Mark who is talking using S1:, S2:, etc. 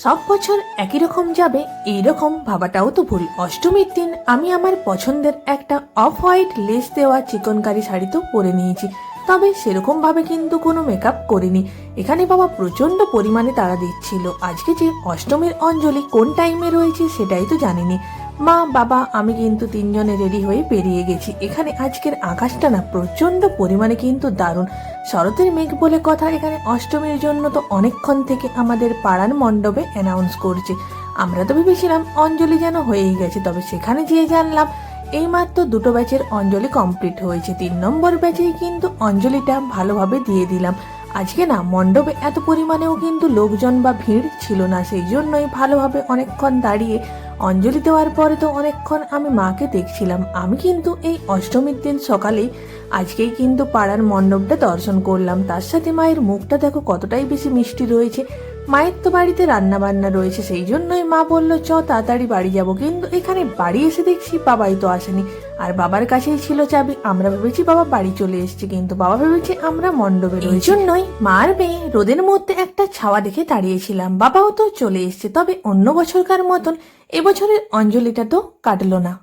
S1: সব বছর একই রকম যাবে এই রকম ভাবাটাও তো ভুল। অষ্টমীর দিন আমি আমার পছন্দের একটা অফ হোয়াইট লেস দেওয়া চিকনকারি শাড়ি তো পরে নিয়েছি, তবে সেরকম ভাবে কিন্তু কোনো মেকআপ করিনি। এখানে বাবা প্রচন্ড পরিমাণে তাড়া দিচ্ছিল। আজকে যে অষ্টমীর অঞ্জলি কোন টাইমে রয়েছে সেটাই তো জানিনি। মা বাবা আমি কিন্তু তিনজনে রেডি হয়ে বেরিয়ে গেছি। এখানে আজকের আকাশটা না প্রচন্ড পরিমাণে কিন্তু দারুণ, শরতের মেঘ বলে কথা। এখানে অষ্টমীর জন্য তো অনেকক্ষণ থেকে আমাদের পাড়ার মণ্ডপে অ্যানাউন্স করছে। আমরা তো ভেবেছিলাম অঞ্জলি যেন হয়েই গেছে, তবে সেখানে গিয়ে জানলাম এইমাত্র দুটো ব্যাচের অঞ্জলি কমপ্লিট হয়েছে, 3 নম্বর ব্যাচেই কিন্তু অঞ্জলিটা ভালোভাবে দিয়ে দিলাম। আজকে না মণ্ডপে এত পরিমাণেও কিন্তু লোকজন বা ভিড় ছিল না, সেই জন্যই ভালোভাবে অনেকক্ষণ দাঁড়িয়ে অঞ্জলি দেওয়ার পরে তো অনেকক্ষণ আমি মাকে দেখছিলাম। আমি কিন্তু এই অষ্টমীর দিন সকালেই আজকেই কিন্তু পাড়ার মণ্ডপটা দর্শন করলাম। তার সাথে মায়ের মুখটা দেখো কতটাই বেশি মিষ্টি রয়েছে। মায়ের তো বাড়িতে রান্না বান্না রয়েছে, সেই জন্যই মা বলল চ তাড়াতাড়ি বাড়ি যাব। কিন্তু এখানে বাড়ি এসে দেখছি বাবাই তো আসেনি, আর বাবার কাছেই ছিল চাবি। আমরা ভেবেছি বাবা বাড়ি চলে এসেছে, কিন্তু বাবা ভেবেছে আমরা মণ্ডপে রয়েছি। এই জন্যই মার মেয়ে রোদের মধ্যে একটা ছাওয়া দেখে দাঁড়িয়েছিলাম। বাবাও তো চলে এসেছে, তবে অন্য বছরকার মতন এবছরের অঞ্জলিটা তো কাটলো না।